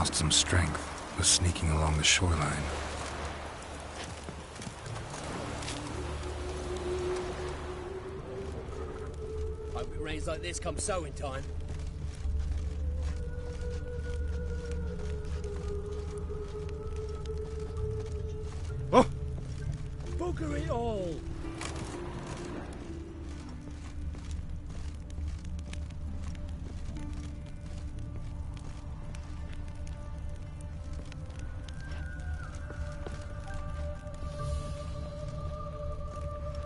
lost some strength, was sneaking along the shoreline. Hope it rains like this come sowing time. Oh! Bugger it all!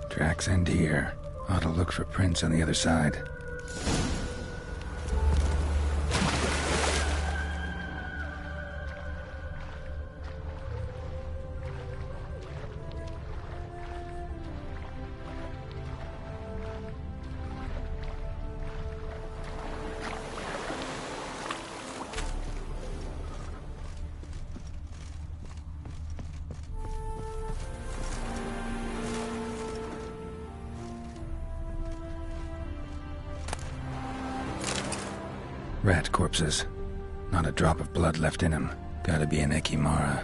Tracks end here. Ought to look for prints on the other side. Rat corpses. Not a drop of blood left in them. Gotta be an Ekimara.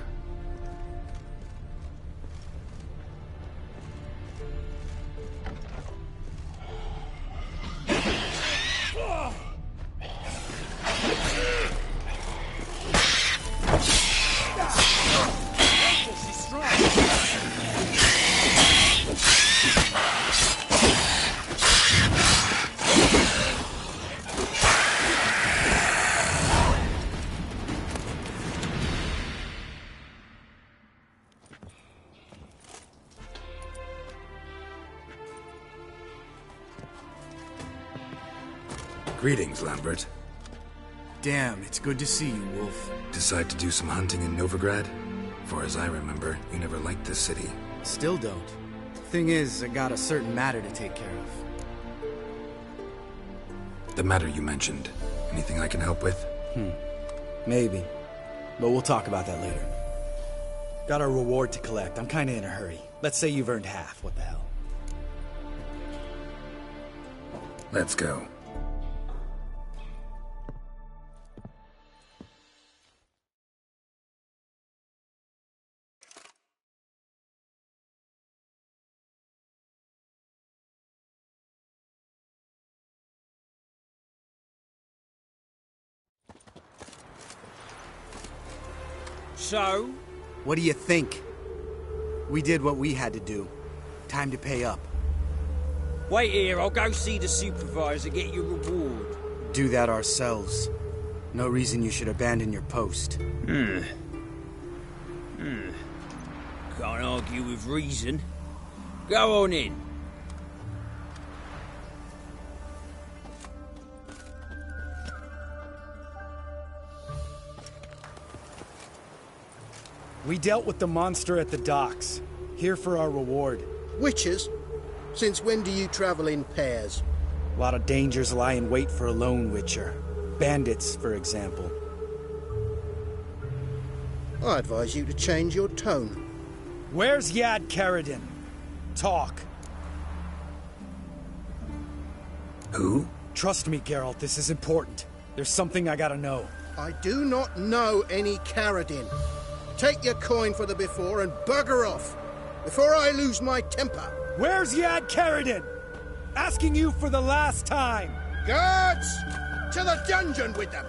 Greetings, Lambert. Damn, it's good to see you, Wolf. Decide to do some hunting in Novigrad? Far as I remember, you never liked this city. Still don't. Thing is, I got a certain matter to take care of. The matter you mentioned. Anything I can help with? Maybe. But we'll talk about that later. Got a reward to collect. I'm kinda in a hurry. Let's say you've earned half. What the hell? Let's go. So? What do you think? We did what we had to do. Time to pay up. Wait here, I'll go see the supervisor, get your reward. Do that ourselves. No reason you should abandon your post. Can't argue with reason. Go on in. We dealt with the monster at the docks. Here for our reward. Witches? Since when do you travel in pairs? A lot of dangers lie in wait for a lone witcher. Bandits, for example. I advise you to change your tone. Where's Yad Karadin? Talk. Who? Trust me, Geralt, this is important. There's something I gotta know. I do not know any Karadin. Take your coin for the before and bugger off, before I lose my temper. Where's Yad Karadin? Asking you for the last time. Guards! To the dungeon with them!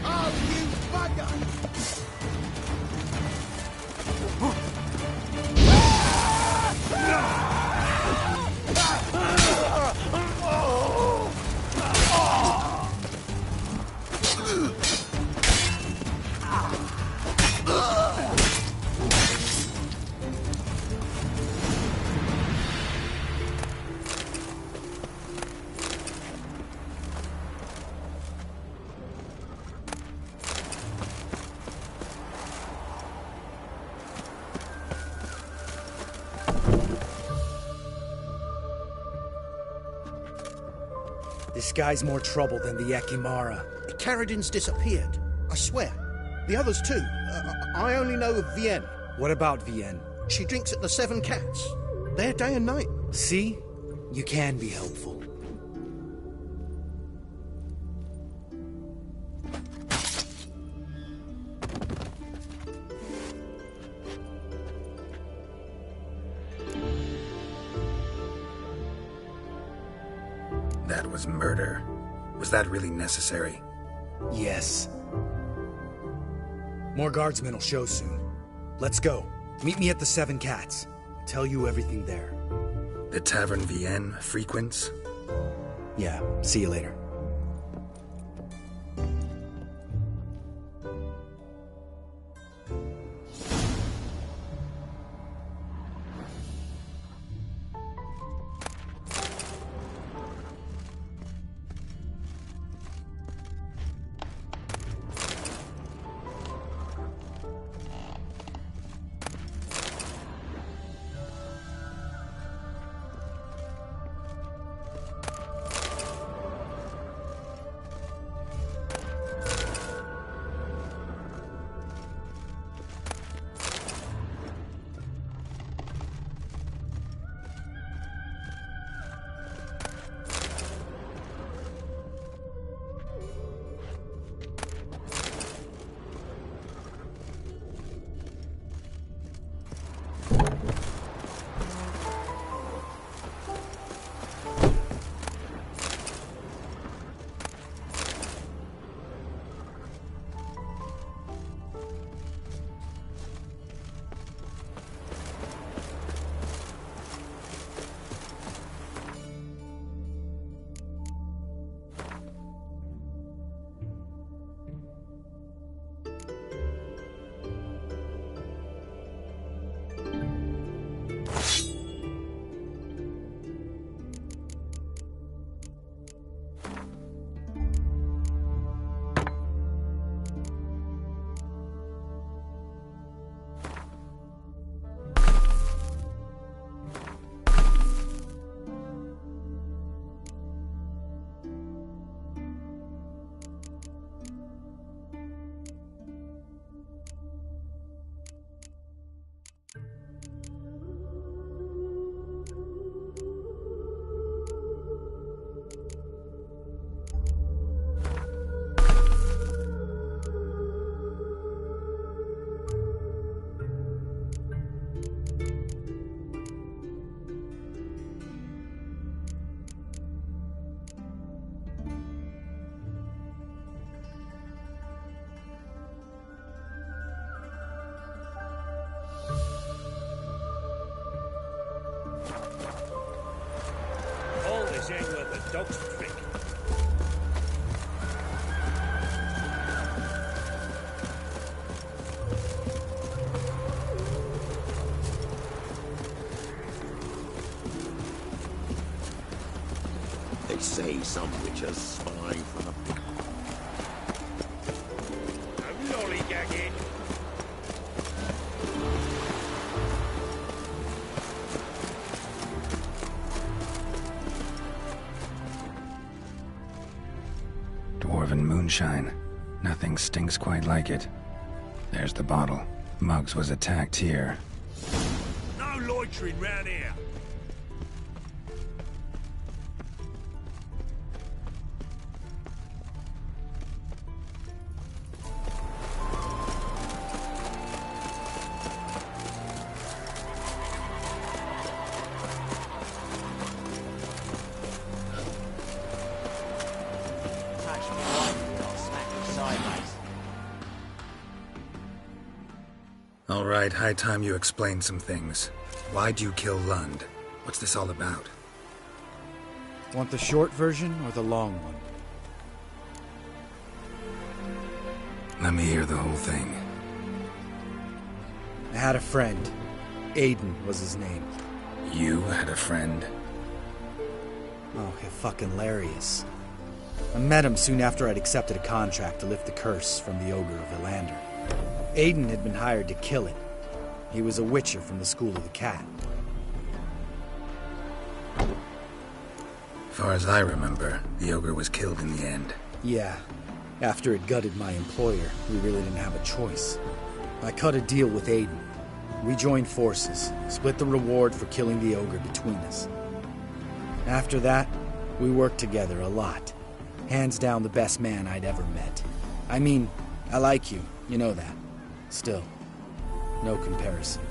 Oh, you bugger! This guy's more trouble than the Ekimara. Karadin's disappeared. I swear. The others too. I only know of Vienne. What about Vienne? She drinks at the Seven Cats. There day and night. See? You can be helpful. That was murder. Was that really necessary? Yes. More guardsmen will show soon. Let's go. Meet me at the Seven Cats. I'll tell you everything there. The Tavern Vienne frequents? Yeah, see you later. Ain't worth a dog's trick. They say some witches spy from a big... No lollygagging. Dwarven moonshine. Nothing stinks quite like it. There's the bottle. Muggs was attacked here. No loitering round here. All right, high time you explain some things. Why'd you kill Lund? What's this all about? Want the short version or the long one? Let me hear the whole thing. I had a friend. Aiden was his name. You had a friend? Oh, fucking hilarious. I met him soon after I'd accepted a contract to lift the curse from the Ogre of Ilander. Aiden had been hired to kill it. He was a witcher from the School of the Cat. Far as I remember, the ogre was killed in the end. Yeah. After it gutted my employer, we really didn't have a choice. I cut a deal with Aiden. We joined forces, split the reward for killing the ogre between us. After that, we worked together a lot. Hands down the best man I'd ever met. I mean, I like you, you know that. Still, no comparison.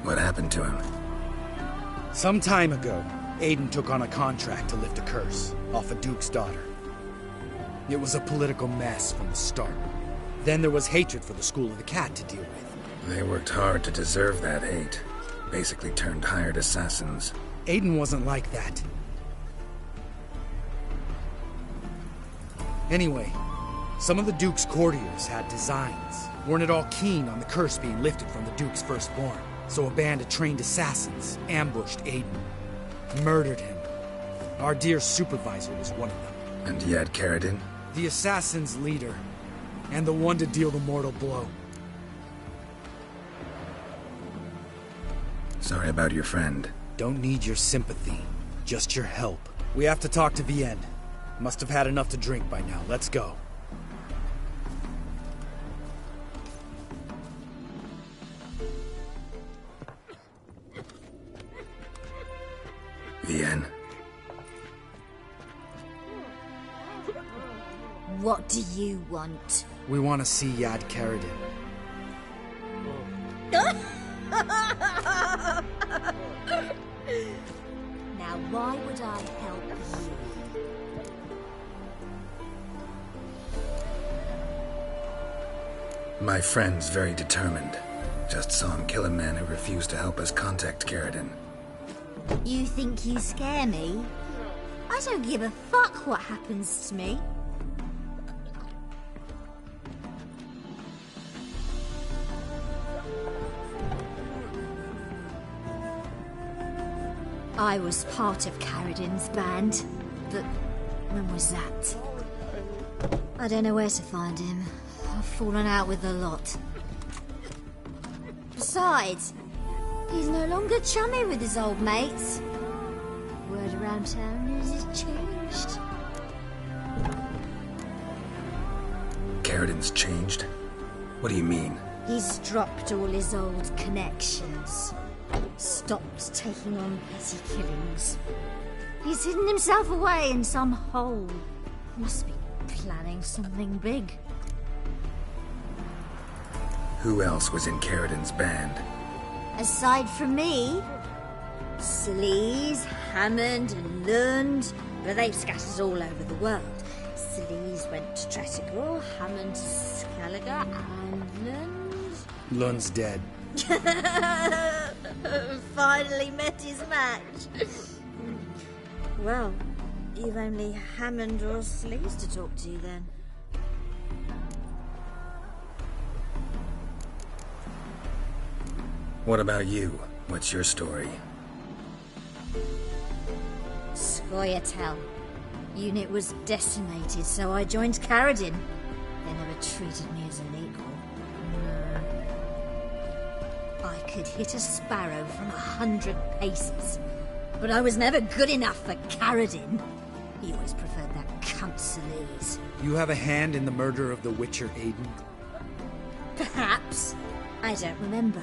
What happened to him? Some time ago, Aiden took on a contract to lift a curse off a duke's daughter. It was a political mess from the start. Then there was hatred for the School of the Cat to deal with. They worked hard to deserve that hate. Basically turned hired assassins. Aiden wasn't like that. Anyway, some of the Duke's courtiers had designs. Weren't at all keen on the curse being lifted from the Duke's firstborn. So a band of trained assassins ambushed Aiden. Murdered him. Our dear supervisor was one of them. And he had Caridin? The assassin's leader. And the one to deal the mortal blow. Sorry about your friend. Don't need your sympathy. Just your help. We have to talk to Vienne. Must have had enough to drink by now. Let's go. Vienne. What do you want? We want to see Yad Caridin. Now, why would I help you? My friend's very determined. Just saw him kill a man who refused to help us contact Caridin. You think you scare me? I don't give a fuck what happens to me. I was part of Caridin's band, but when was that? I don't know where to find him. I've fallen out with a lot. Besides, he's no longer chummy with his old mates. Word around town is he's changed. Caridin's changed? What do you mean? He's dropped all his old connections. Stopped taking on petty killings. He's hidden himself away in some hole. Must be planning something big. Who else was in Caridin's band? Aside from me, Sleaze, Hammond and Lund, but they've scattered all over the world. Sleaze went to Tretigor, Hammond to Skellige, and Lund... Lund's dead. Finally met his match. Well, you've only Hammond or Sleaze to talk to then. What about you? What's your story? Scoia'tael. Unit was decimated, so I joined Caridin. They never treated me as an equal. I could hit a sparrow from 100 paces, but I was never good enough for Caridin. He always preferred that cunt Sleaze. You have a hand in the murder of the Witcher Aiden? Perhaps. I don't remember.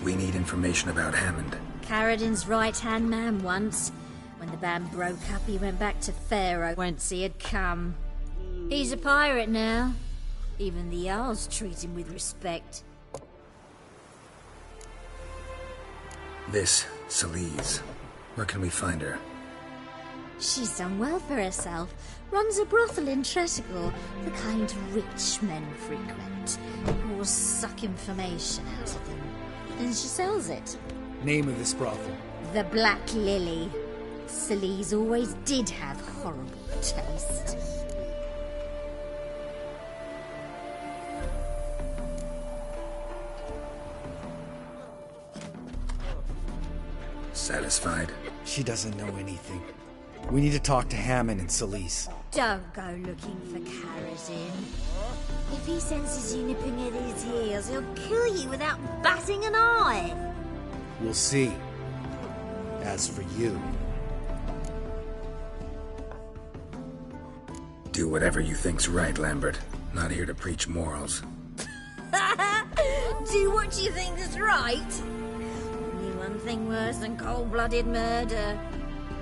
We need information about Hammond. Caridin's right-hand man once. When the band broke up, he went back to Pharaoh whence he had come. He's a pirate now. Even the Jarls treat him with respect. This, Sleaze. Where can we find her? She's done well for herself. Runs a brothel in Tretigor, the kind rich men frequent. Or suck information out of them. Then she sells it. Name of this brothel? The Black Lily. Sleaze always did have horrible taste. Satisfied? She doesn't know anything. We need to talk to Hammond and Sleaze. Don't go looking for Caridin. If he senses you nipping at his heels, he'll kill you without batting an eye. We'll see. As for you... Do whatever you think's right, Lambert. Not here to preach morals. Do what you think is right. Only one thing worse than cold-blooded murder.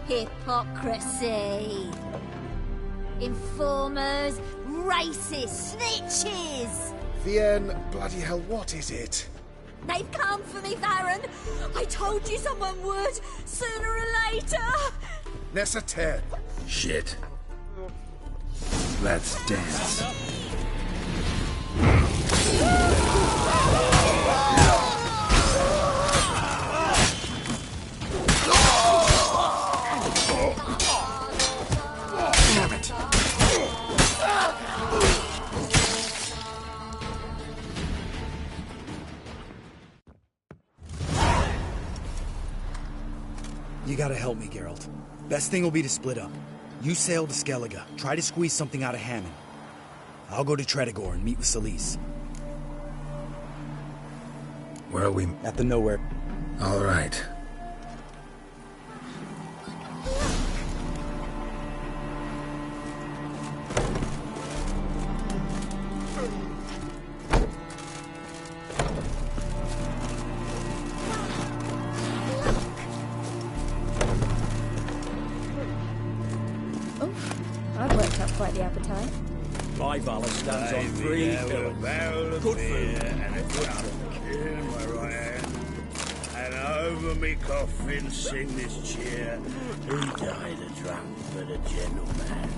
Hypocrisy. Informers, racists, snitches. Vienne, bloody hell, what is it? They've come for me, Baron. I told you someone would, sooner or later. Nessater. Shit. Let's dance. Damn it. You gotta help me, Geralt. Best thing will be to split up. You sail to Skellige, try to squeeze something out of Hammond. I'll go to Tredegor and meet with Solis. Where are we? At the Nowhere. All right. I've worked up quite the appetite. My valor stands on 3 pillars. Good food and a cup in my right hand, and over me coffin sing this cheer. He died a drunk but a gentleman.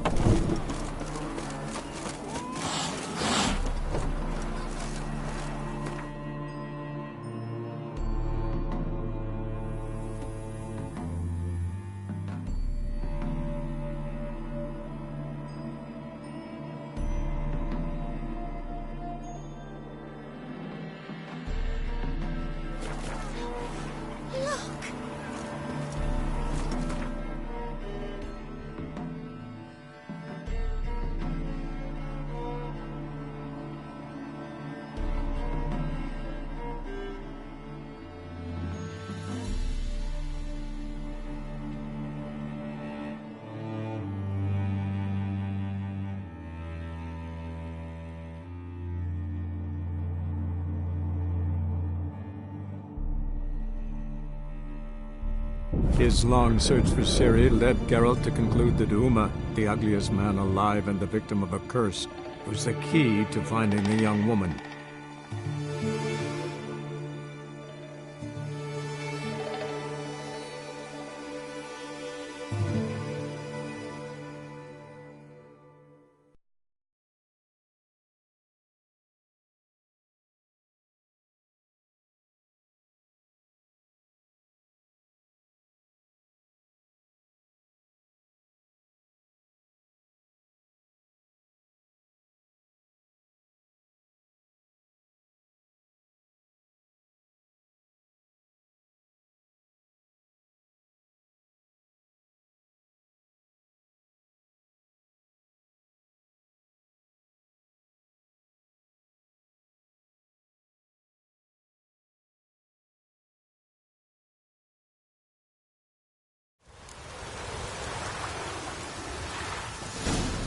His long search for Ciri led Geralt to conclude that Uma, the ugliest man alive and the victim of a curse, was the key to finding the young woman.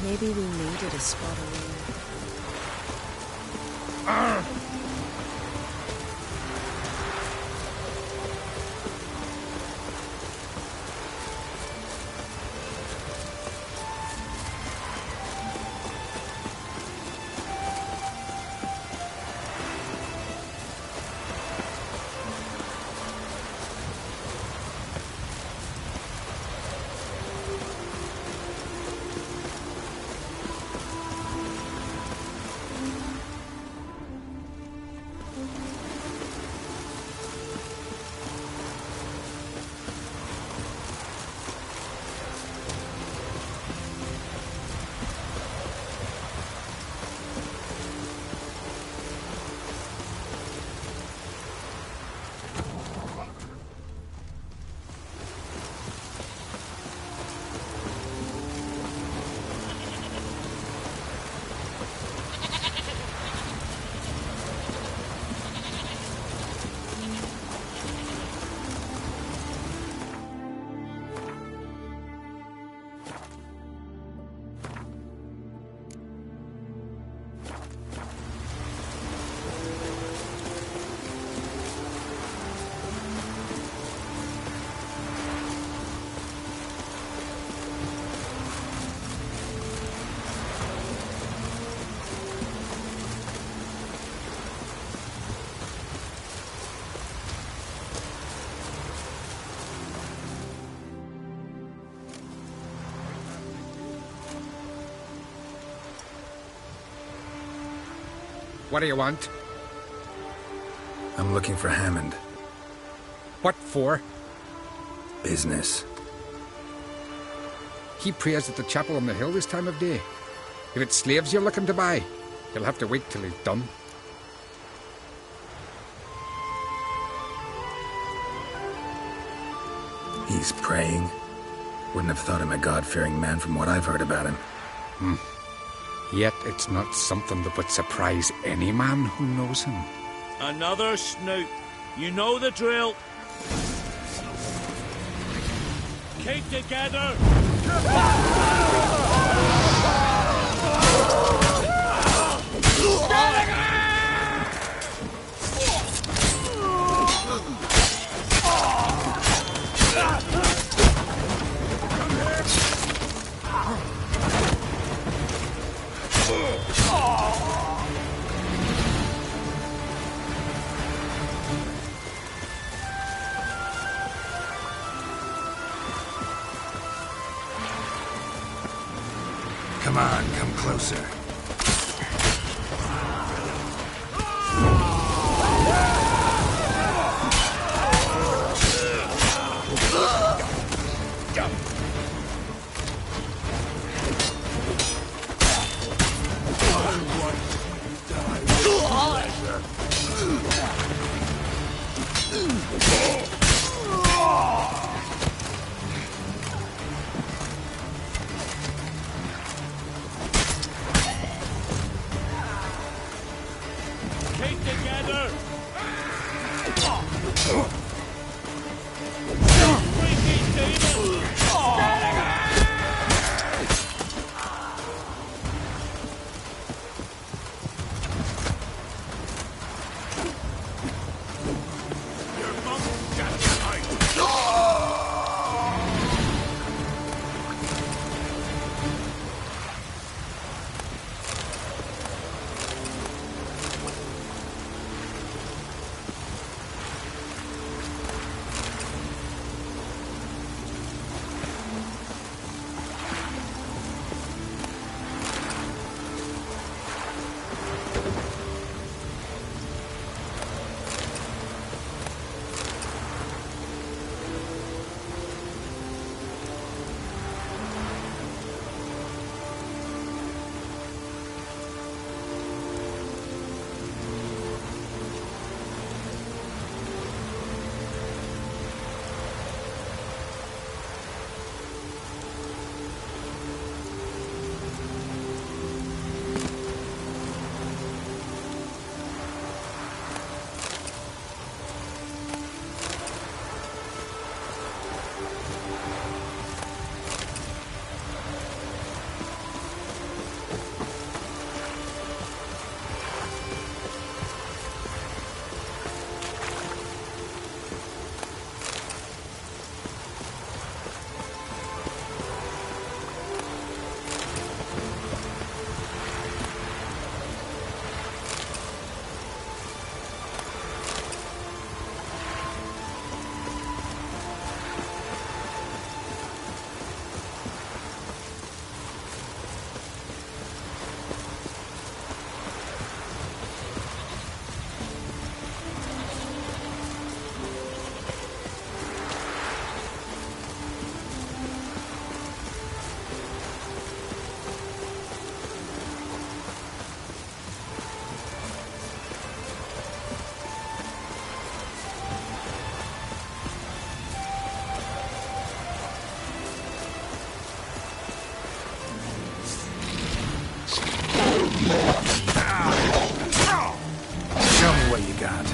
Maybe we needed a spot away. What do you want? I'm looking for Hammond. What for? Business. He prays at the chapel on the hill this time of day. If it's slaves you're looking to buy, you'll have to wait till he's done. He's praying. Wouldn't have thought him a God-fearing man from what I've heard about him. Yet it's not something that would surprise any man who knows him. Another snoop. You know the drill. Keep together. Come on, come closer. Keep together. Freaky demon. Show me what you got.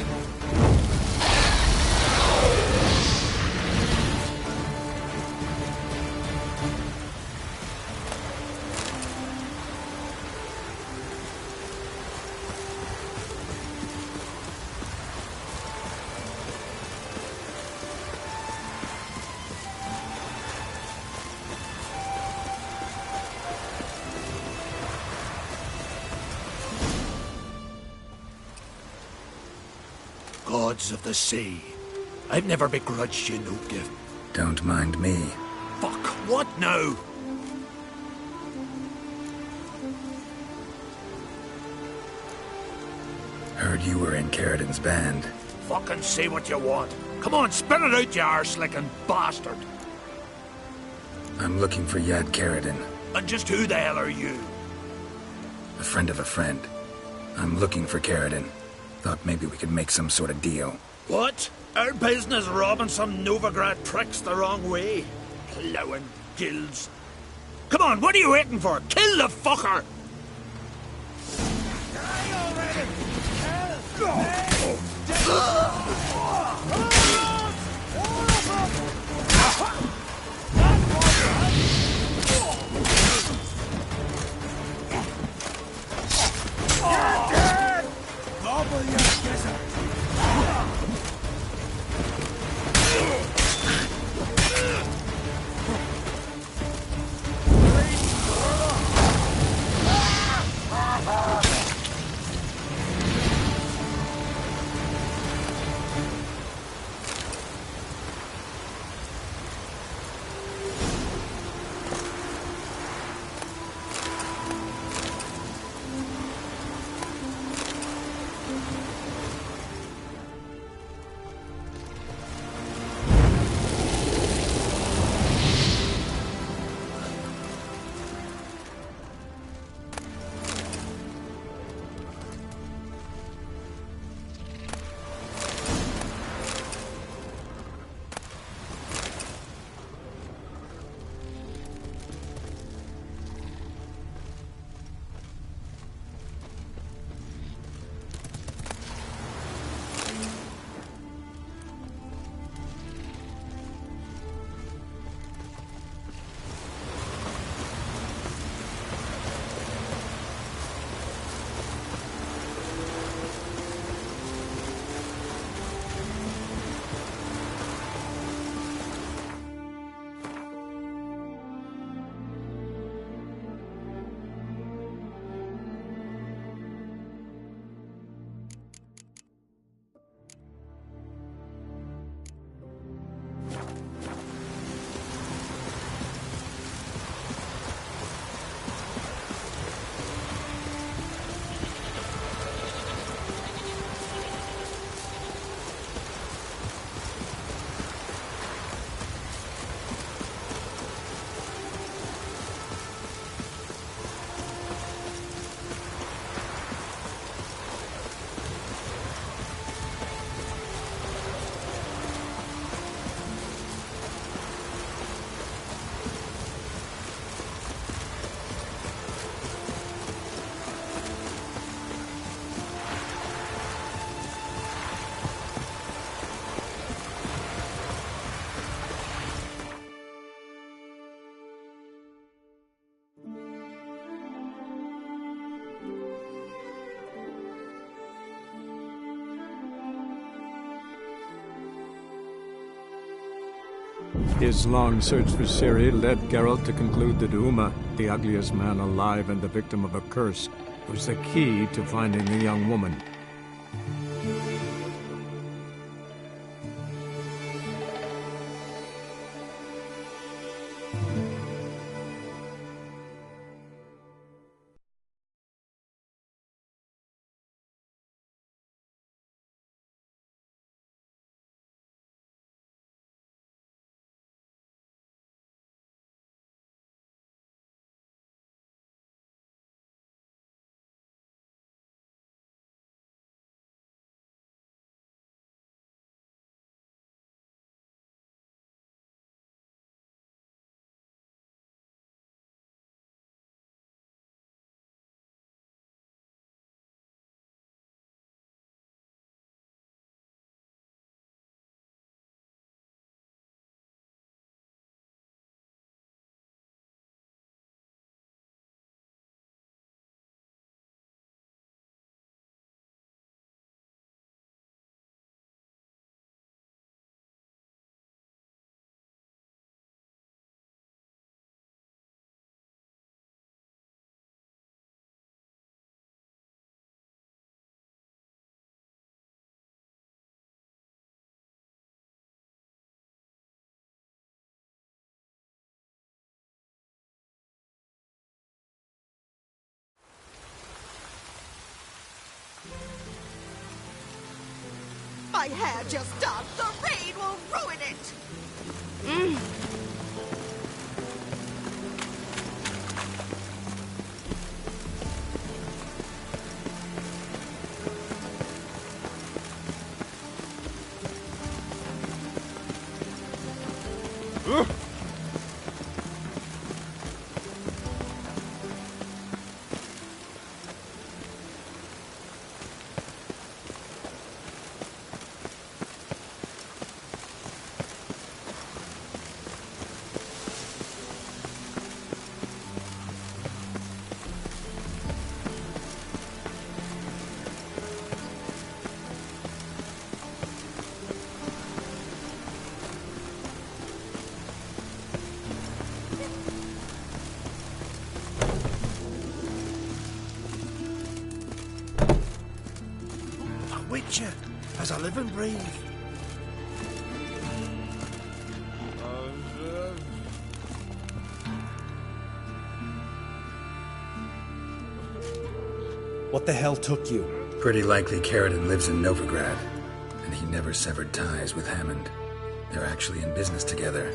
Gods of the sea. I've never begrudged you no gift. Don't mind me. Fuck, what now? Heard you were in Carradin's band. Fucking say what you want. Come on, spit it out, you arse-licking bastard. I'm looking for Yad Carradin. And just who the hell are you? A friend of a friend. I'm looking for Carradin. Thought maybe we could make some sort of deal. What? Our business robbing some Novigrad pricks the wrong way? Plowing guilds. Come on, what are you waiting for? Kill the fucker! His long search for Ciri led Geralt to conclude that Uma, the ugliest man alive and the victim of a curse, was the key to finding the young woman. my hair just done. The rain will ruin it. Witcher, as I live and breathe. What the hell took you? Pretty likely Carradine lives in Novigrad, and he never severed ties with Hammond. They're actually in business together.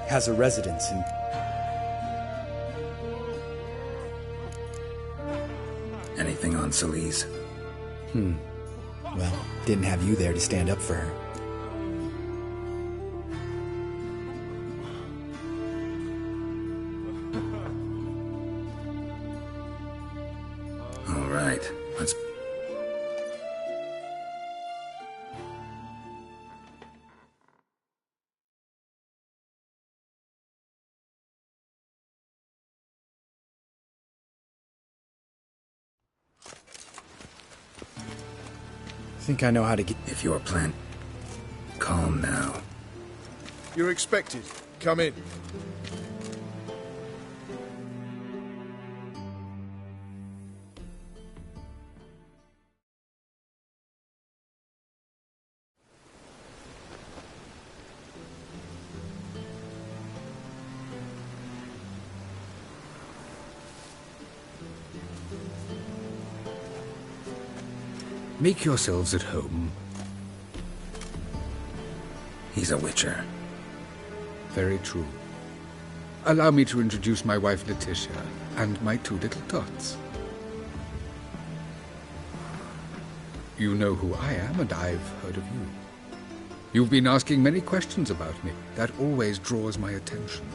Has a residence in... Anything on Celise? Well, didn't have you there to stand up for her. All right, let's... I think I know how to get... If your plan... Calm now. You're expected. Come in. Make yourselves at home. He's a witcher. Very true. Allow me to introduce my wife Letitia and my two little tots. You know who I am, and I've heard of you. You've been asking many questions about me. That always draws my attention.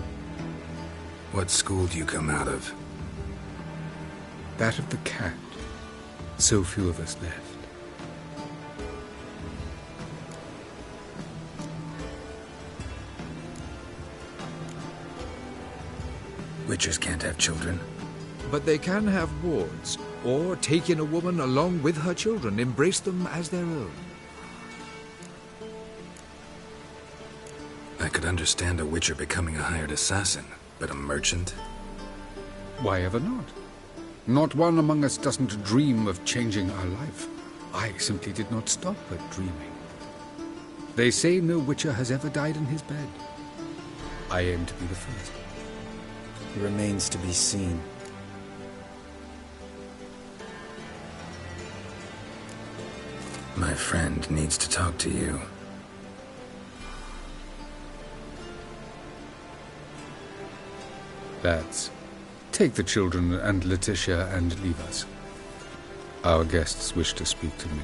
What school do you come out of? That of the cat. So few of us left. Witchers can't have children. But they can have wards, or take in a woman along with her children, embrace them as their own. I could understand a witcher becoming a hired assassin, but a merchant? Why ever not? Not one among us doesn't dream of changing our life. I simply did not stop at dreaming. They say no witcher has ever died in his bed. I aim to be the first. It remains to be seen. My friend needs to talk to you. Lads, take the children and Letitia and leave us. Our guests wish to speak to me.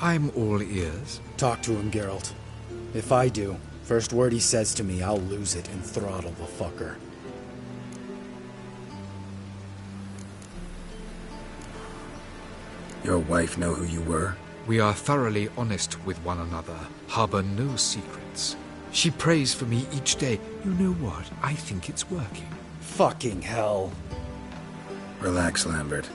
I'm all ears. Talk to him, Geralt. If I do, first word he says to me, I'll lose it and throttle the fucker. Your wife know who you were? We are thoroughly honest with one another, harbor no secrets. She prays for me each day. You know what? I think it's working. Fucking hell. Relax, Lambert.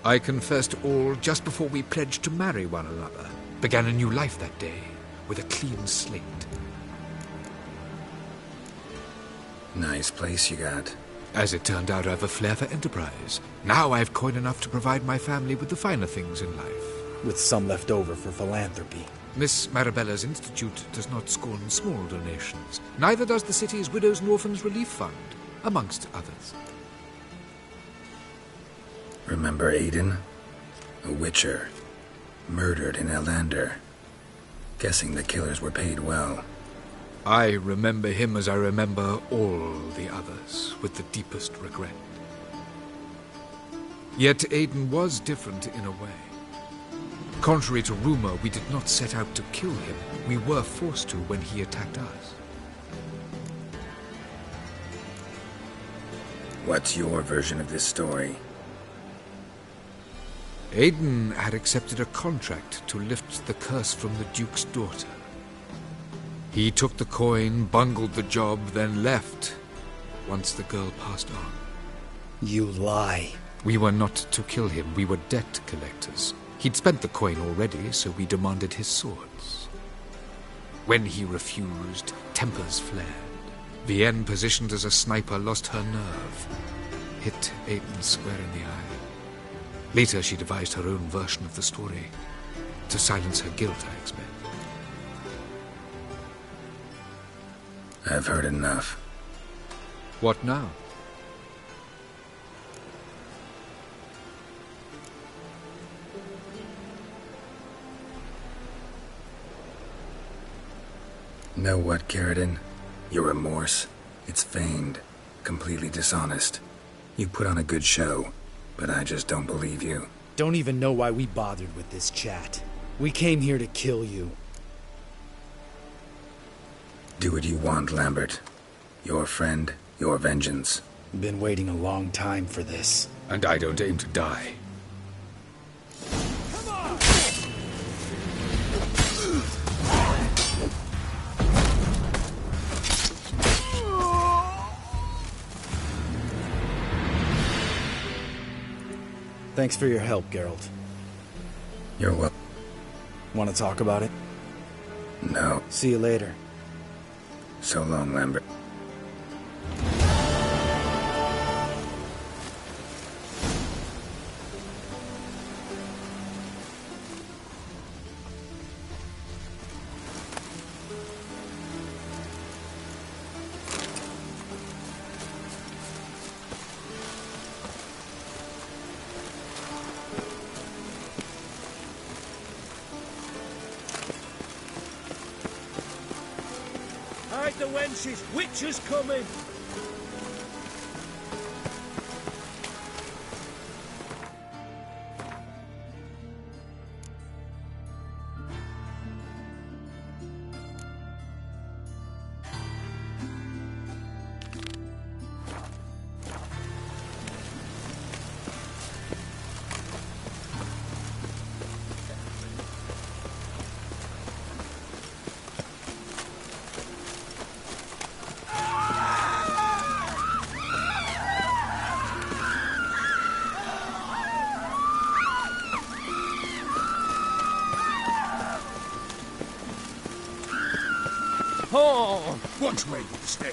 I confessed all just before we pledged to marry one another. Began a new life that day, with a clean slate. Nice place you got. As it turned out, I've a flair for enterprise. Now I've coin enough to provide my family with the finer things in life. With some left over for philanthropy. Miss Marabella's institute does not scorn small donations. Neither does the city's Widows and Orphans Relief Fund, amongst others. Remember Aiden? A witcher. Murdered in Elander. Guessing the killers were paid well. I remember him as I remember all the others, with the deepest regret. Yet Aiden was different in a way. Contrary to rumor, we did not set out to kill him. We were forced to when he attacked us. What's your version of this story? Aiden had accepted a contract to lift the curse from the Duke's daughter. He took the coin, bungled the job, then left once the girl passed on. You lie. We were not to kill him. We were debt collectors. He'd spent the coin already, so we demanded his swords. When he refused, tempers flared. Vienne, positioned as a sniper, lost her nerve. Hit Aiden square in the eye. Later, she devised her own version of the story. To silence her guilt, I expect. I've heard enough. What now? Know what, Carradine? Your remorse? It's feigned. Completely dishonest. You put on a good show, but I just don't believe you. Don't even know why we bothered with this chat. We came here to kill you. Do what you want, Lambert. Your friend, your vengeance. Been waiting a long time for this. And I don't aim to die. Thanks for your help, Geralt. You're welcome. Want to talk about it? No. See you later. So long, Lambert. Hide the wenches! Witcher's coming! Oh! Watch where you stay.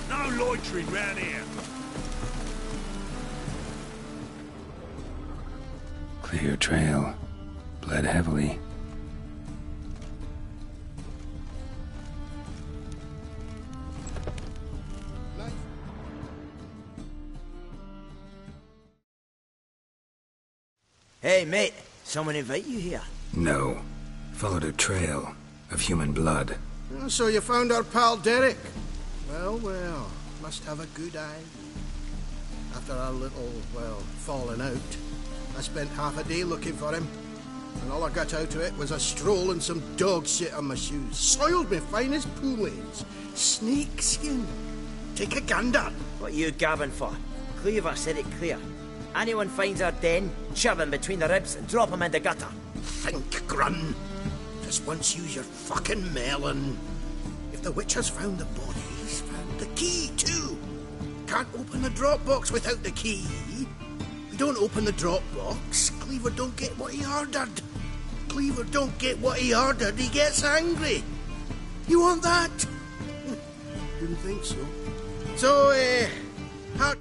No loitering round here. Clear trail. Bled heavily. Hey, mate. Someone invite you here? No. Followed a trail of human blood. So you found our pal Derek? Well, well. Must have a good eye. After our little, well, falling out, I spent half a day looking for him. And all I got out of it was a stroll and some dog shit on my shoes. Soiled me finest pool lanes. Snake skin. Take a gander. What are you gabbing for? Cleaver said it clear. Anyone finds our den, shove him between the ribs and drop him in the gutter. Think, Grun. Just once use your fucking melon. If the witch has found the body, he's found the key too. Can't open the drop box without the key. We don't open the drop box, Cleaver don't get what he ordered. Cleaver don't get what he ordered, he gets angry. You want that? Didn't think so. So, how...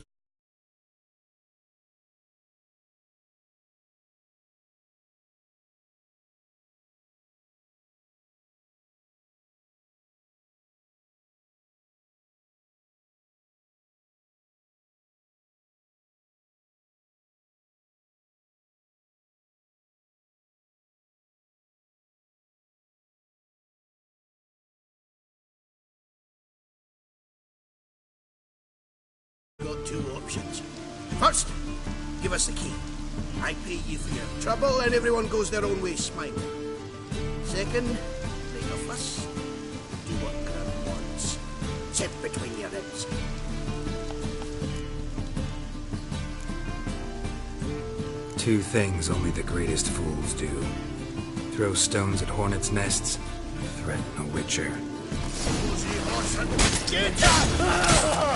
Got two options. First, give us the key. I pay you for your trouble and everyone goes their own way smiling. Second, make a fuss. Do what Graham wants. Sit between your ribs. Two things only the greatest fools do. Throw stones at hornets' nests, threaten a witcher. Get up!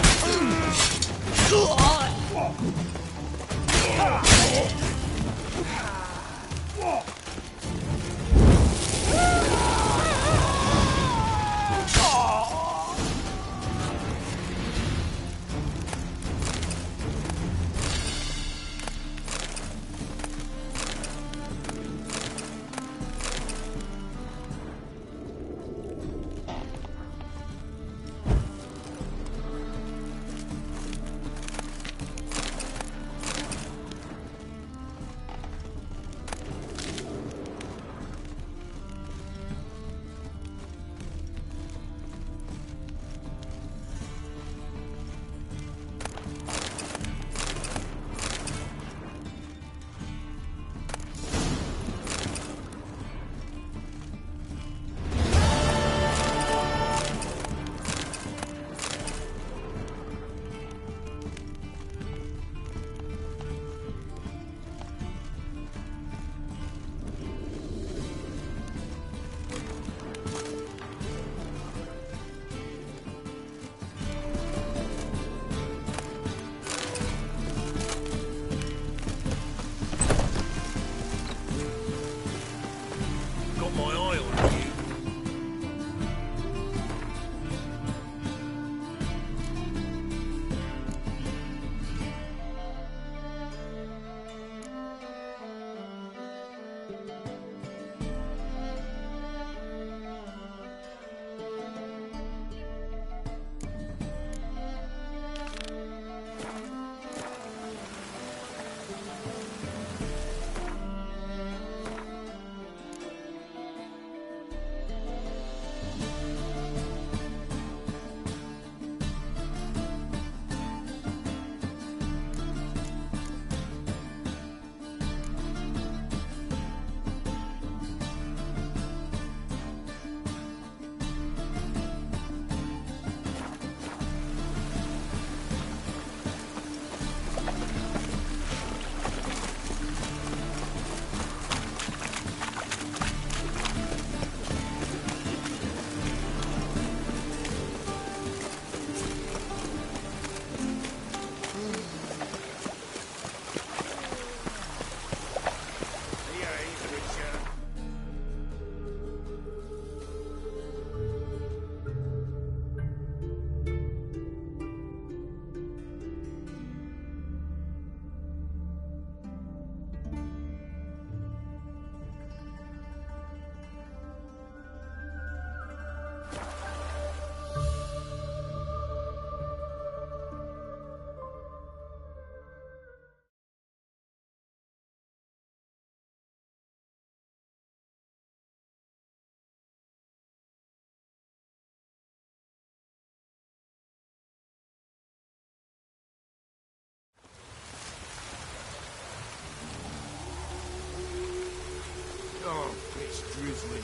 Oh, it's drizzling.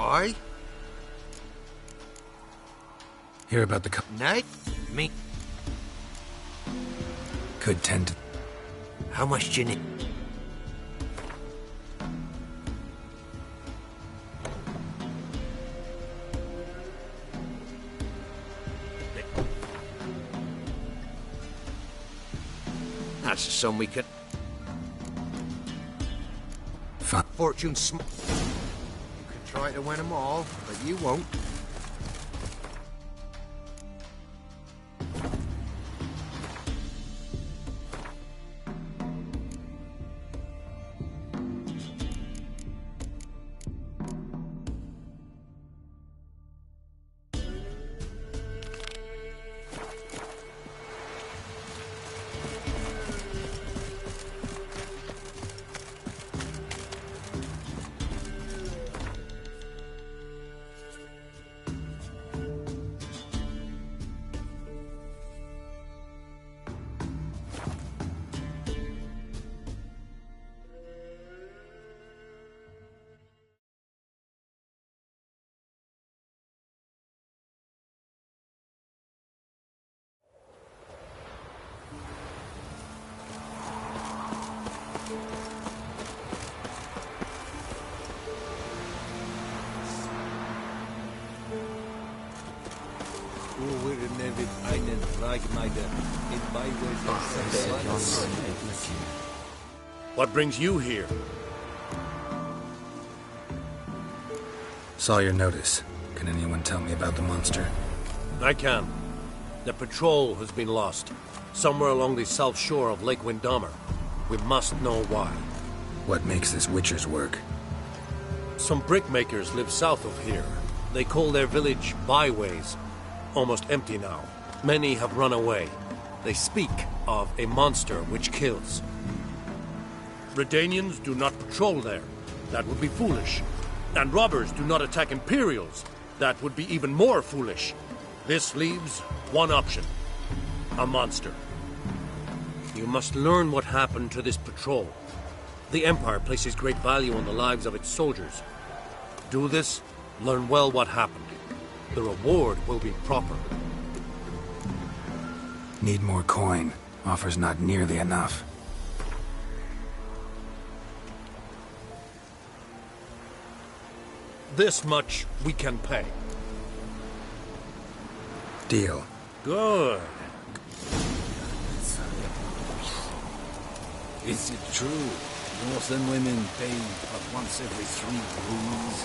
Aye? Hear about the Night? Me? could tend to... How much do you need? That's the sum we could... Fortune You could try to win them all, but you won't. What brings you here? Saw your notice. Can anyone tell me about the monster? I can. The patrol has been lost. Somewhere along the south shore of Lake Windammer. We must know why. What makes this Witcher's work? Some brickmakers live south of here. They call their village byways. Almost empty now. Many have run away. They speak of a monster which kills. Redanians do not patrol there. That would be foolish. And robbers do not attack Imperials. That would be even more foolish. This leaves one option. A monster. You must learn what happened to this patrol. The Empire places great value on the lives of its soldiers. Do this, learn well what happened. The reward will be proper. Need more coin. Offer's not nearly enough. This much we can pay. Deal. Good. Is it true? Northern women bathe but once every 3 moons?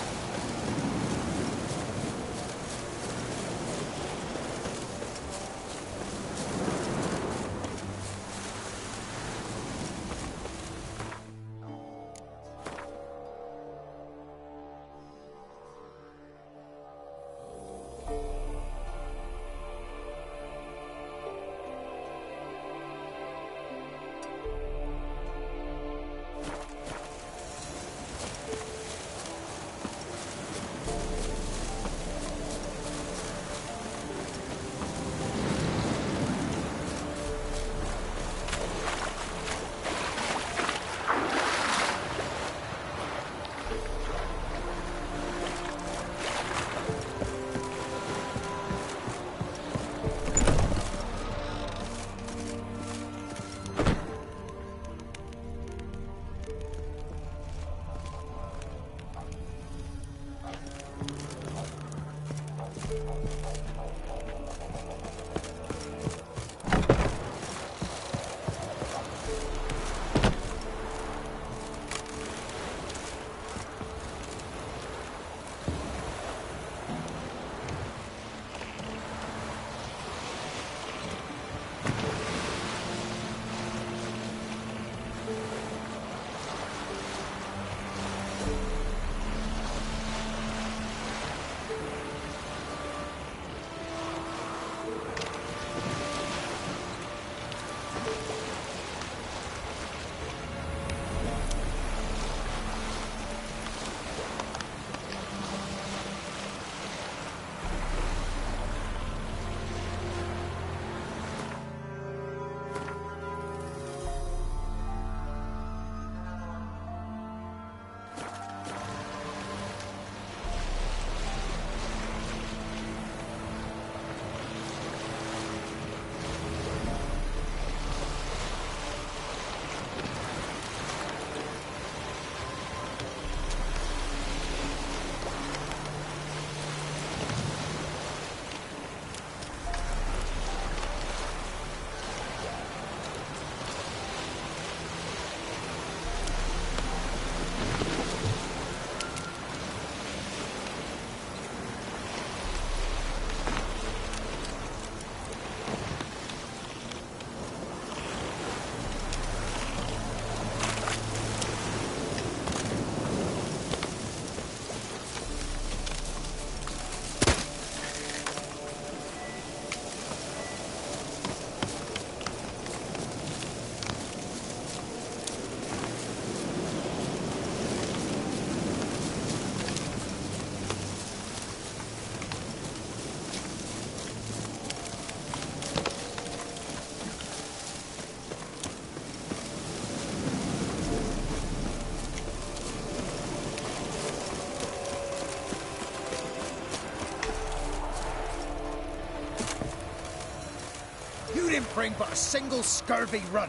You didn't bring but a single scurvy run.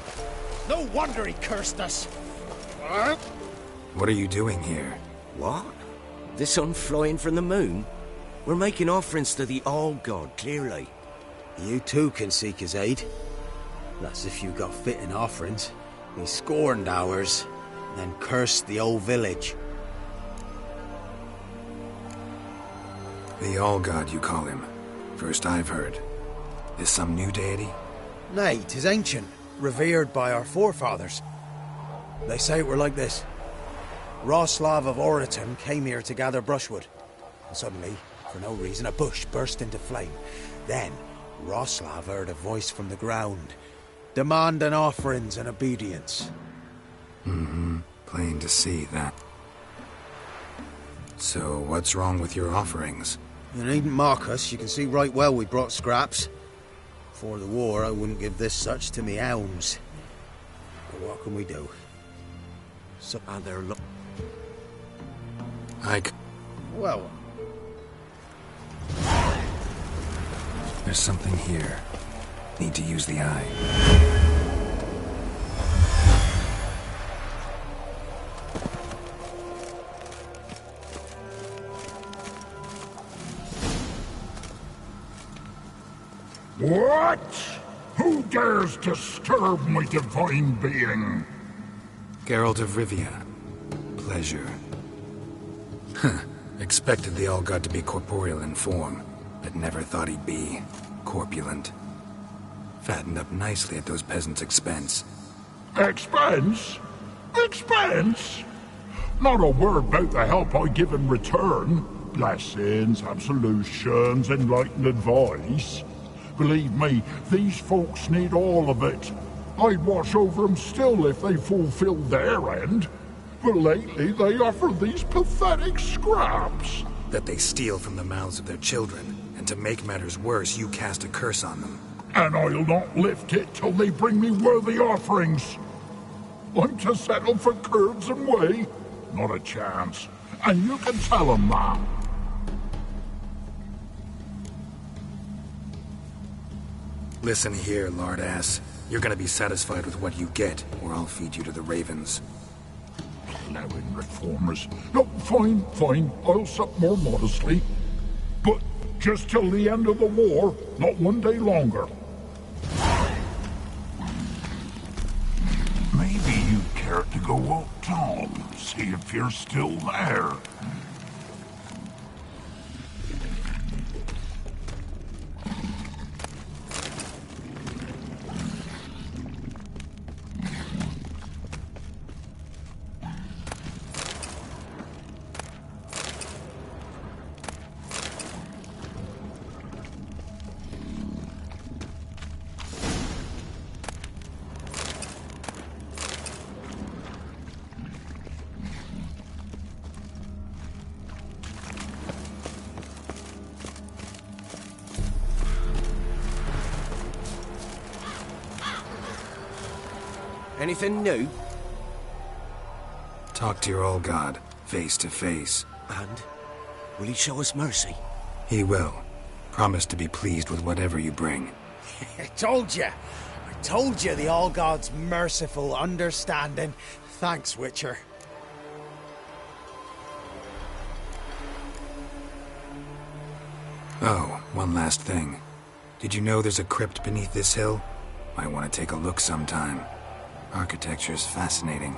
No wonder he cursed us. What are you doing here? What? The sun flying from the moon? We're making offerings to the All-God, clearly. You too can seek his aid. That's if you got fitting offerings. He scorned ours, then cursed the old village. The All-God, you call him. First I've heard. Is some new deity? Nay, 'tis ancient, revered by our forefathers. They say it were like this. Roslav of Oriton came here to gather brushwood. And suddenly, for no reason, a bush burst into flame. Then, Roslav heard a voice from the ground, demanding offerings and obedience. Mm-hmm. Plain to see that. So, what's wrong with your offerings? You needn't mock us. You can see right well we brought scraps. Before the war, I wouldn't give this such to me elms. But what can we do? So, they're well, there's something here. Need to use the eye. What? Who dares disturb my divine being? Geralt of Rivia. Pleasure. Expected the All-God to be corporeal in form, but never thought he'd be corpulent. Fattened up nicely at those peasants' expense. Expense? Expense? Not a word about the help I give in return. Blessings, absolutions, enlightened advice. Believe me, these folks need all of it. I'd watch over them still if they fulfilled their end. But lately they offer these pathetic scraps. That they steal from the mouths of their children, and to make matters worse, you cast a curse on them. And I'll not lift it till they bring me worthy offerings. I'm to settle for curds and whey? Not a chance. And you can tell them that. Listen here, lard-ass. You're gonna be satisfied with what you get, or I'll feed you to the ravens. Plowing reformers. No, fine. I'll sup more modestly. But just till the end of the war, not one day longer. Maybe you'd care to go up, Tom. See if you're still there. Anything new? Talk to your All-God, face to face. And? Will he show us mercy? He will. Promise to be pleased with whatever you bring. I told you the All-God's merciful, understanding. Thanks, Witcher. Oh, one last thing. Did you know there's a crypt beneath this hill? Might want to take a look sometime. Architecture's fascinating.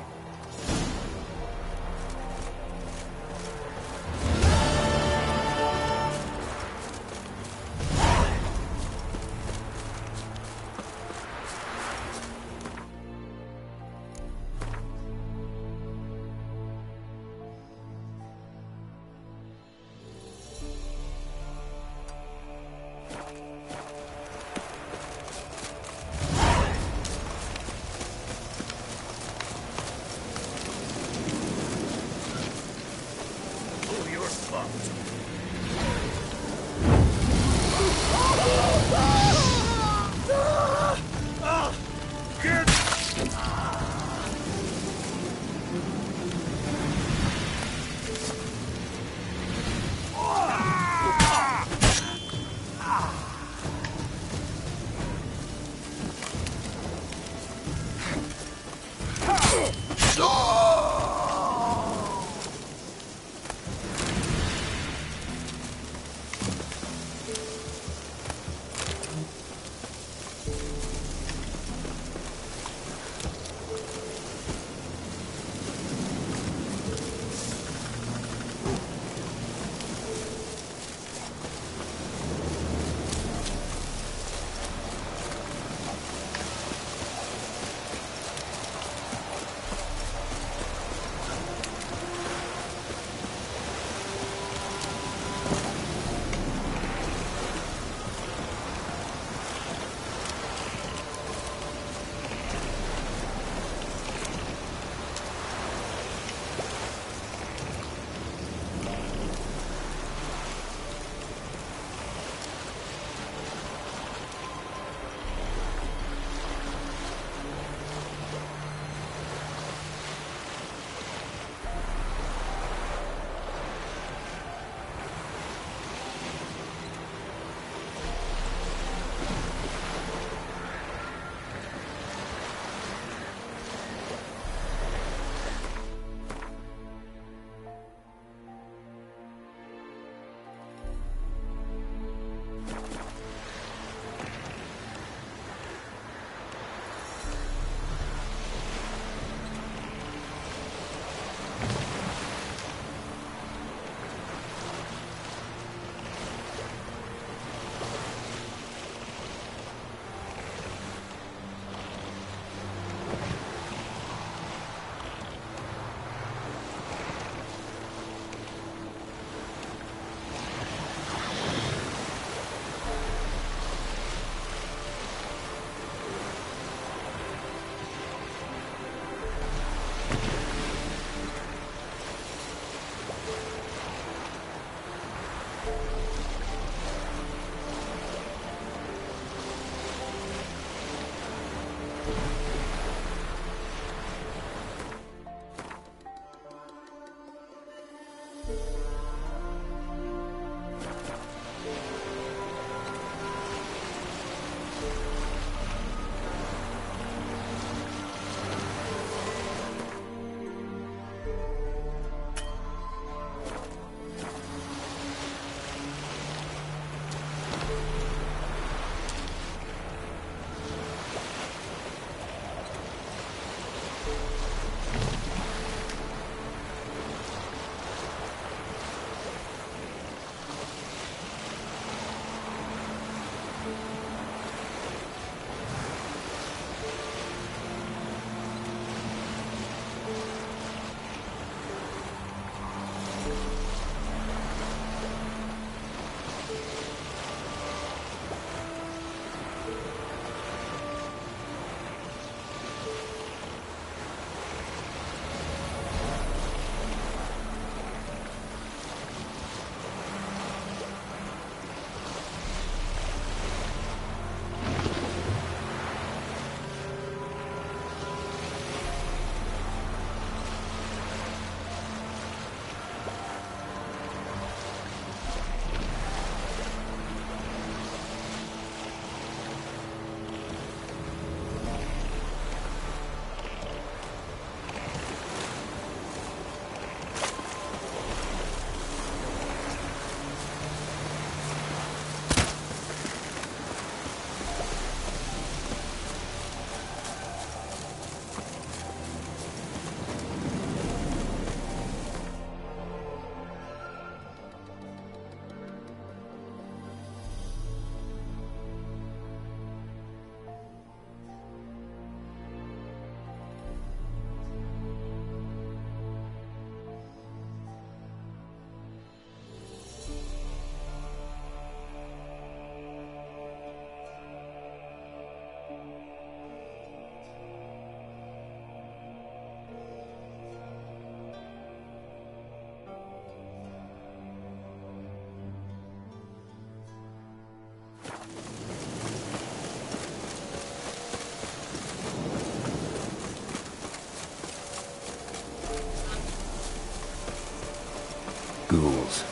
ghouls.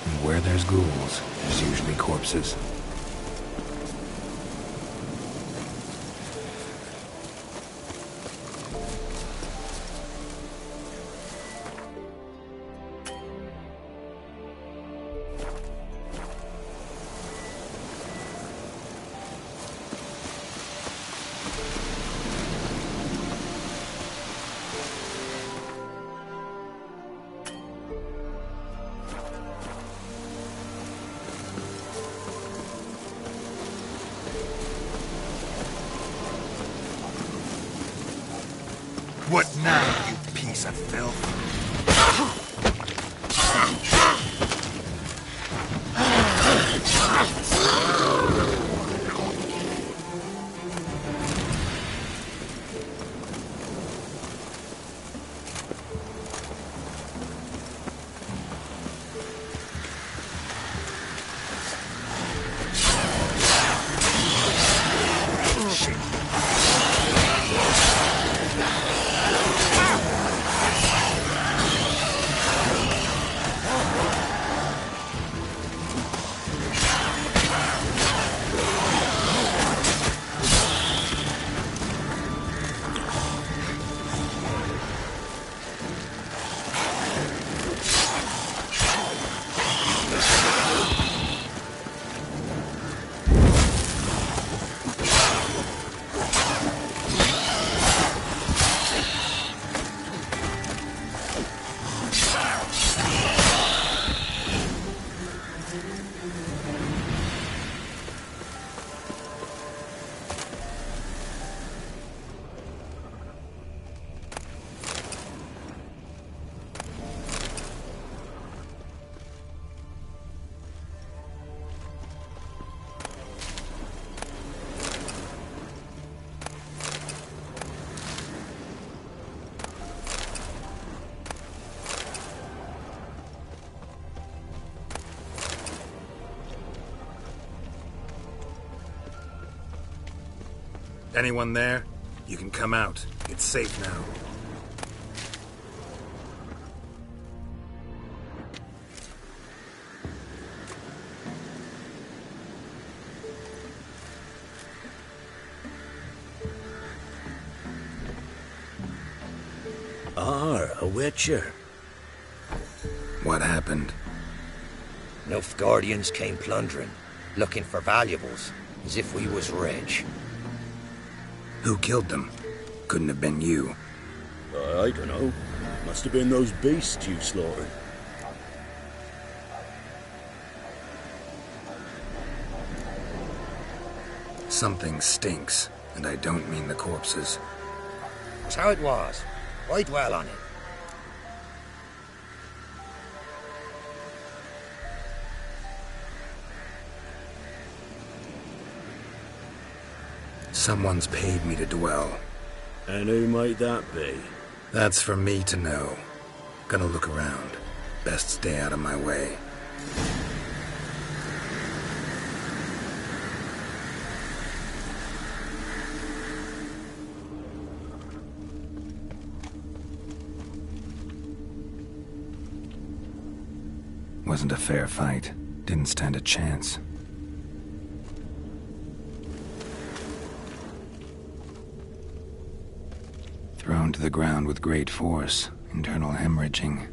And where there's ghouls, there's usually corpses. What now, you piece of filth? Anyone there? You can come out. It's safe now. A witcher. What happened? Nilfgaardians came plundering, looking for valuables, as if we was rich. Who killed them? Couldn't have been you. I don't know. Must have been those beasts you slaughtered. Something stinks, and I don't mean the corpses. That's how it was. I dwell on it. Someone's paid me to dwell. And who might that be? That's for me to know. Gonna look around. Best stay out of my way. Wasn't a fair fight. Didn't stand a chance. Thrown to the ground with great force, internal hemorrhaging.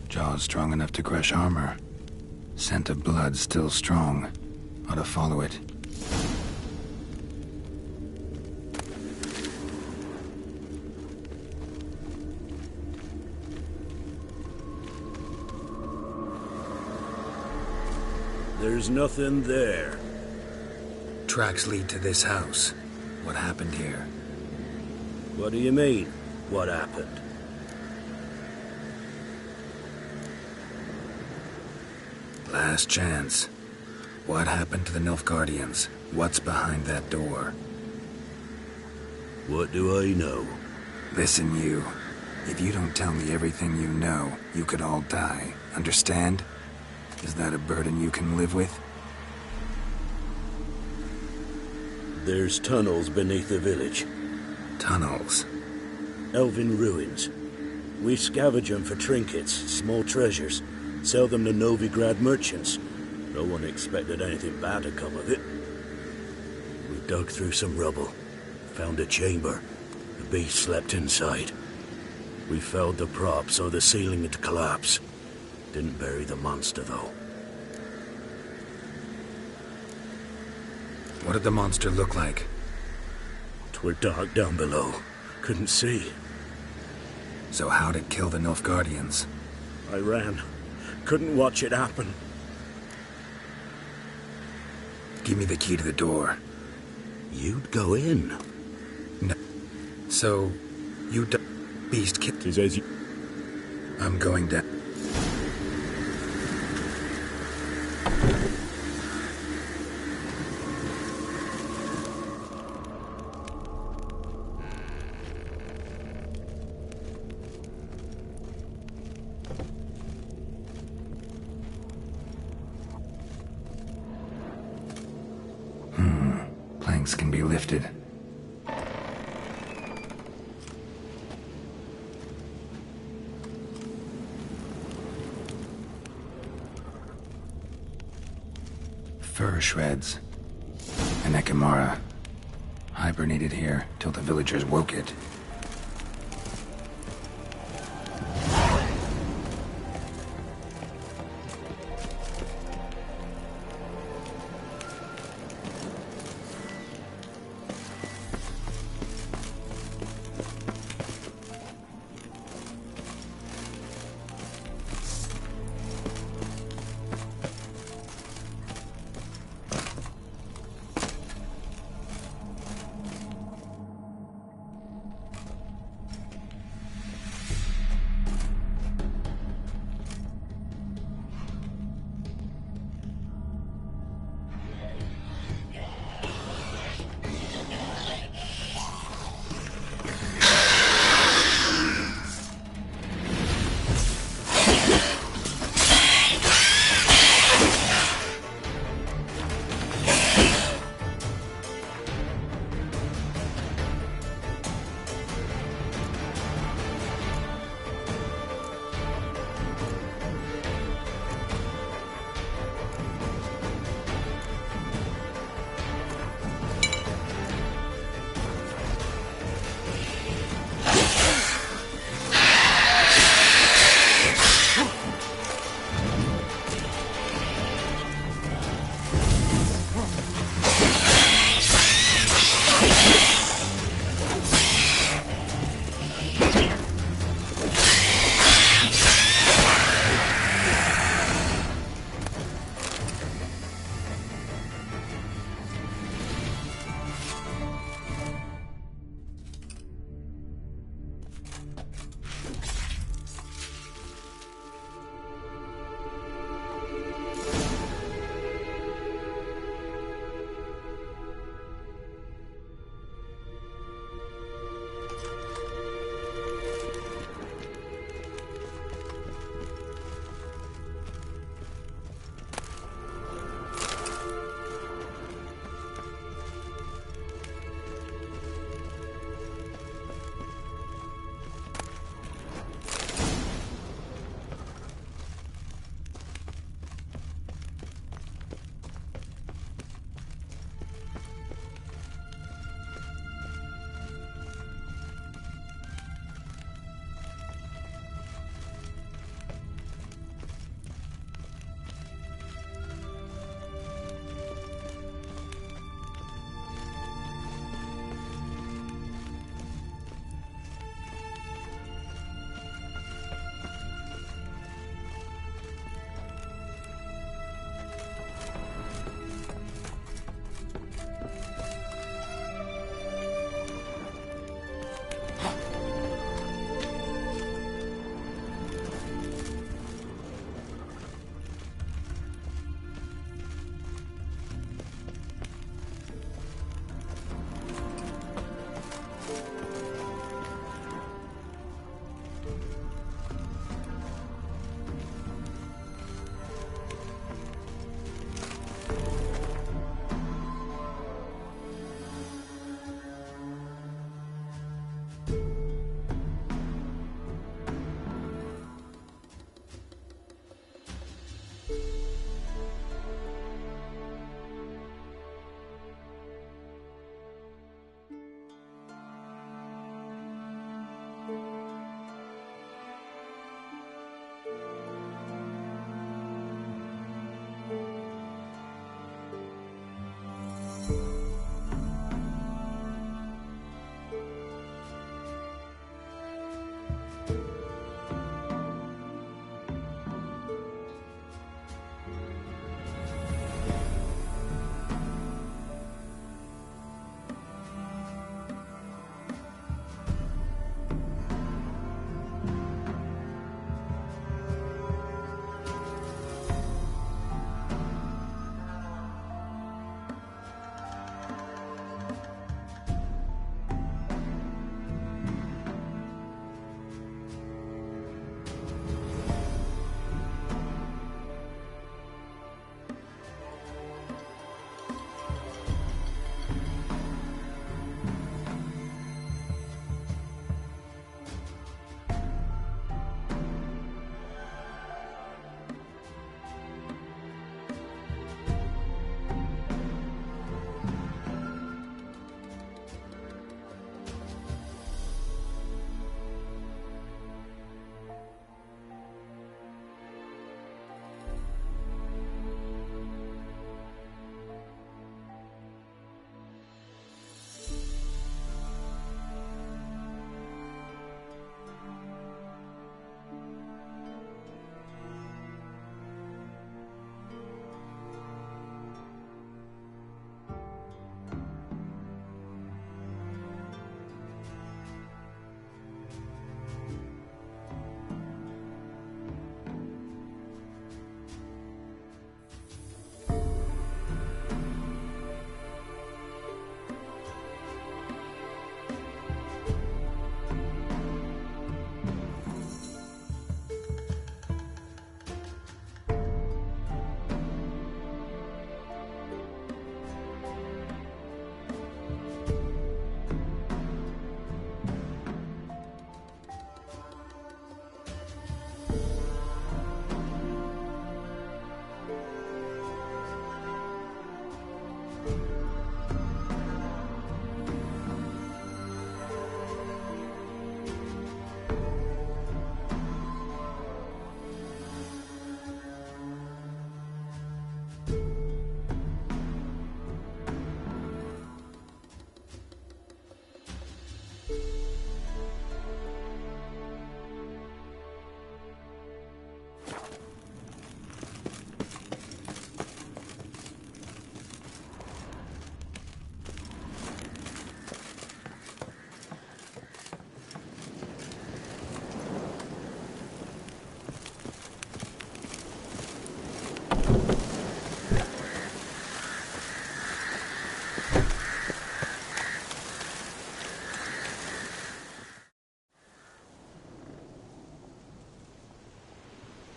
Jaws strong enough to crush armor. Scent of blood still strong. Ought to follow it. There's nothing there. Tracks lead to this house. What happened here? What do you mean, what happened? Last chance. What happened to the Nilfgaardians? What's behind that door? What do I know? Listen, you. If you don't tell me everything you know, you could all die. Understand? Is that a burden you can live with? There's tunnels beneath the village. Tunnels? Elven ruins. We scavenge them for trinkets, small treasures. Sell them to Novigrad merchants. No one expected anything bad to come of it. We dug through some rubble. Found a chamber. The beast slept inside. We felled the prop so the ceiling had collapsed. Didn't bury the monster, though. What did the monster look like? 'Twere dark down below. Couldn't see. So how'd it kill the Nilfgaardians? I ran. Couldn't watch it happen. Give me the key to the door. You'd go in? No. So, you beast killed... Tis as you... I'm going down. Planks can be lifted. Fur shreds. An Ekimara. Hibernated here till the villagers woke it.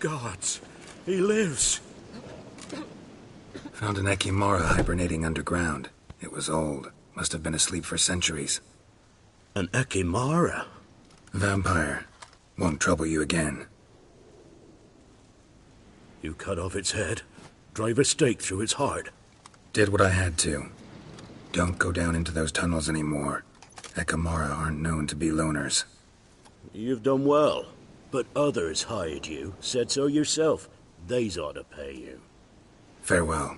gods. He lives. Found an Ekimara hibernating underground. It was old. Must have been asleep for centuries. An Ekimara? Vampire. Won't trouble you again. You cut off its head, drive a stake through its heart. Did what I had to. Don't go down into those tunnels anymore. Ekimara aren't known to be loners. You've done well. But others hired you. Said so yourself. They's ought to pay you. Farewell.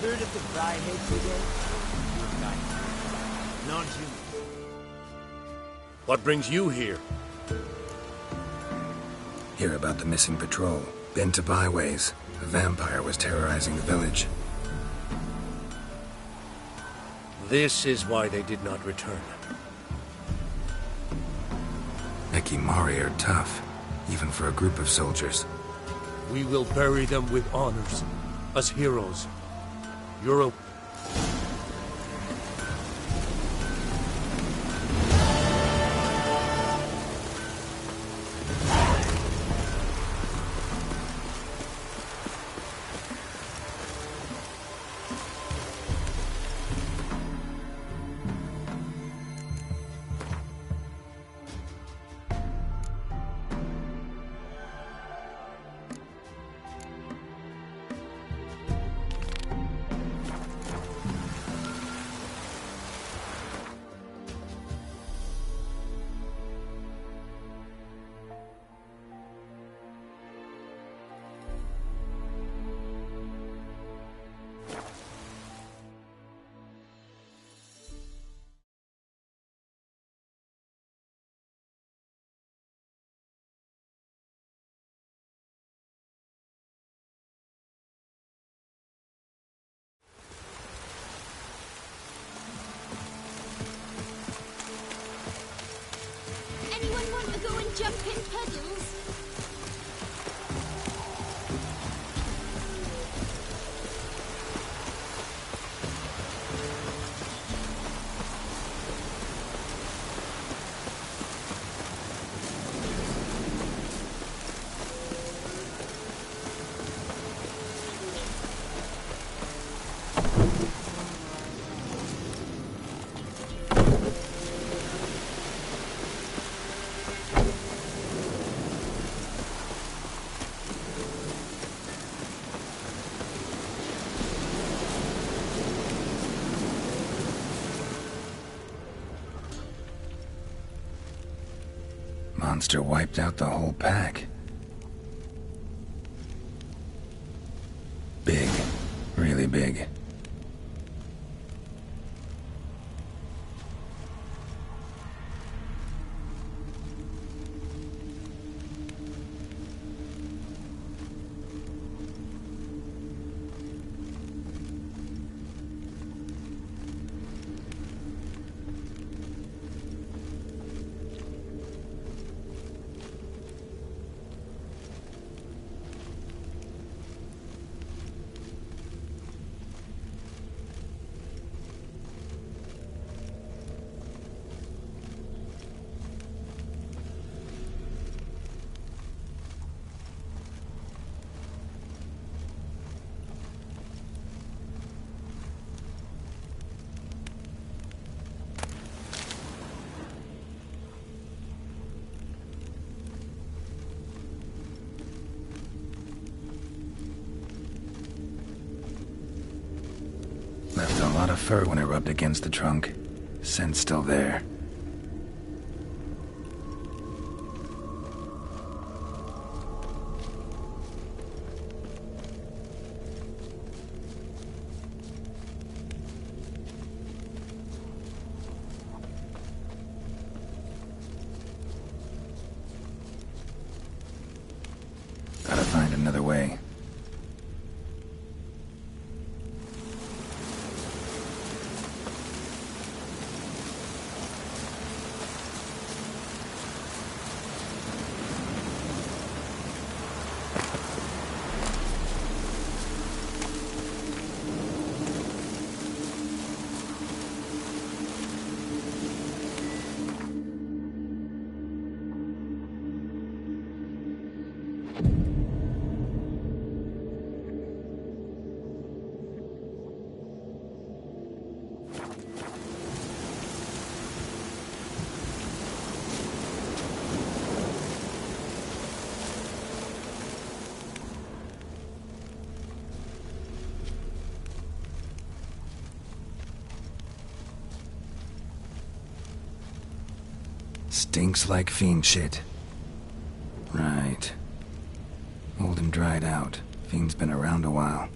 Heard of the Briarhead today? Non-human. What brings you here? Hear about the missing patrol. Been to byways. A vampire was terrorizing the village. This is why they did not return. Ekimari are tough, even for a group of soldiers. We will bury them with honors, as heroes. Europe. Anyone want to go and jump in puddles? Monster wiped out the whole pack. Big. Really big. lot of fur when I rubbed against the trunk. Scent's still there. Gotta find another way. Stinks like fiend shit. Right. Old and dried out. Fiend's been around a while.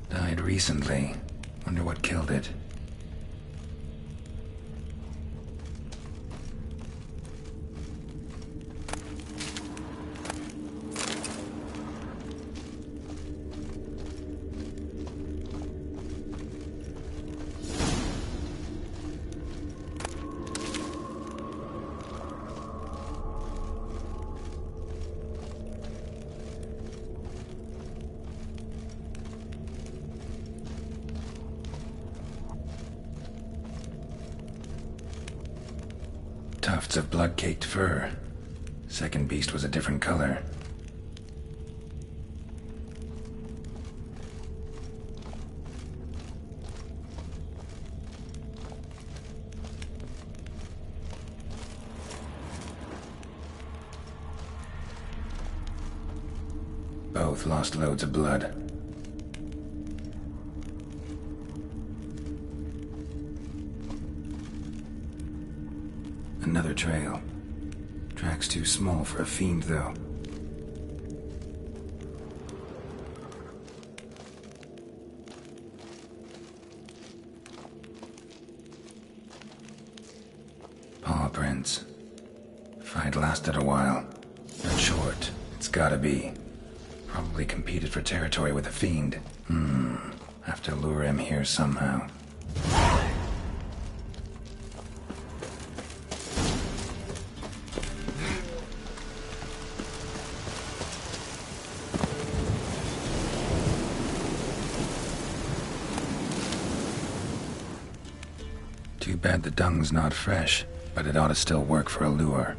Died recently. Wonder what killed it. Tufts of blood-caked fur. Second beast was a different color. Both lost loads of blood. Another trail. Track's too small for a fiend, though. Paw prints. Fight lasted a while. Not short. It's gotta be. Probably competed for territory with a fiend. Have to lure him here somehow. Too bad the dung's not fresh, but it ought to still work for a lure.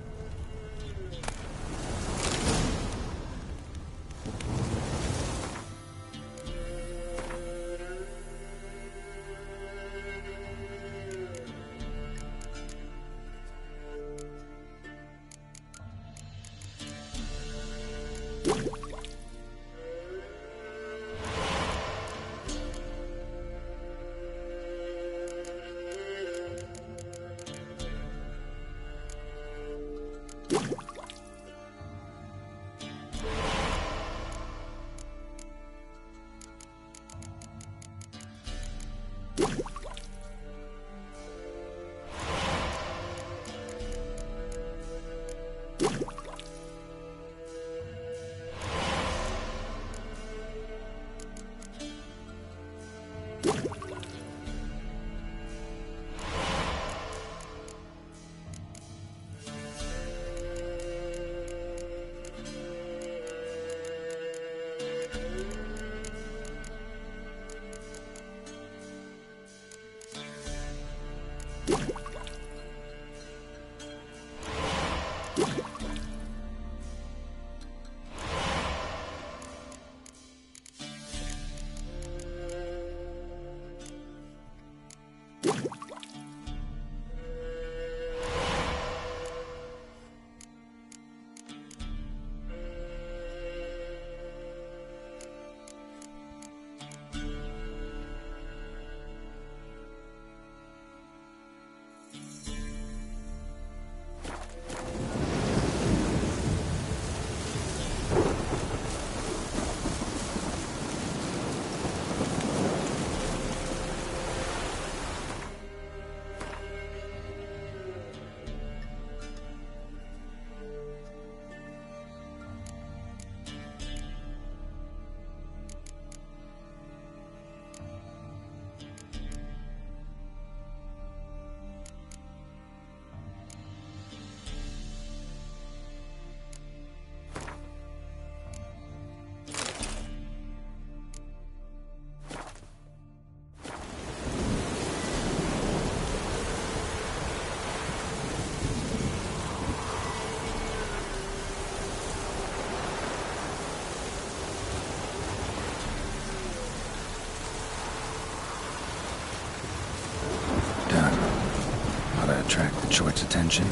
Attract the Choit's attention.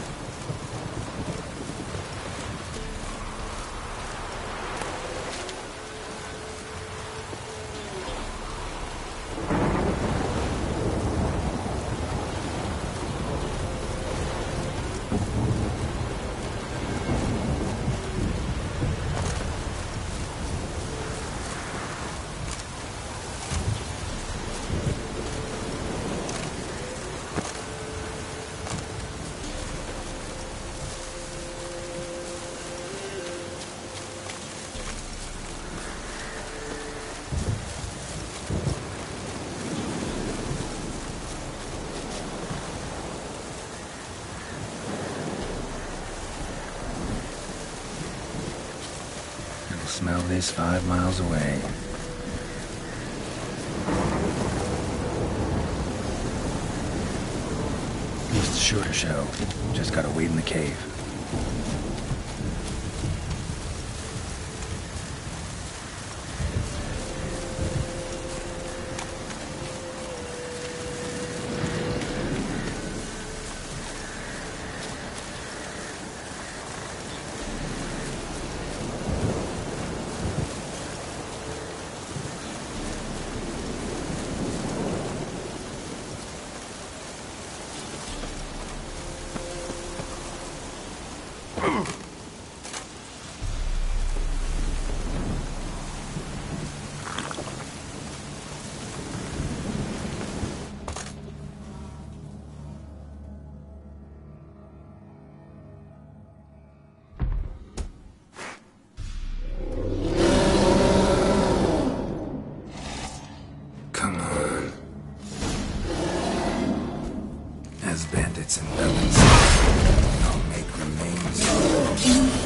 Smell this 5 miles away. It's sure to show. Just gotta wait in the cave. Bandits and villains, I'll make remains.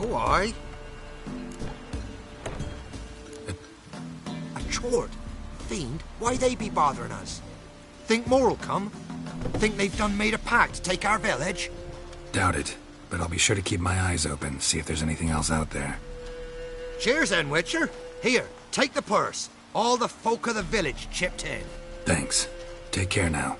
So aye. A chord? Fiend? Why they be bothering us? Think more'll come? Think they've done made a pact to take our village? Doubt it, but I'll be sure to keep my eyes open, see if there's anything else out there. Cheers then, Witcher. Here, take the purse. All the folk of the village chipped in. Thanks. Take care now.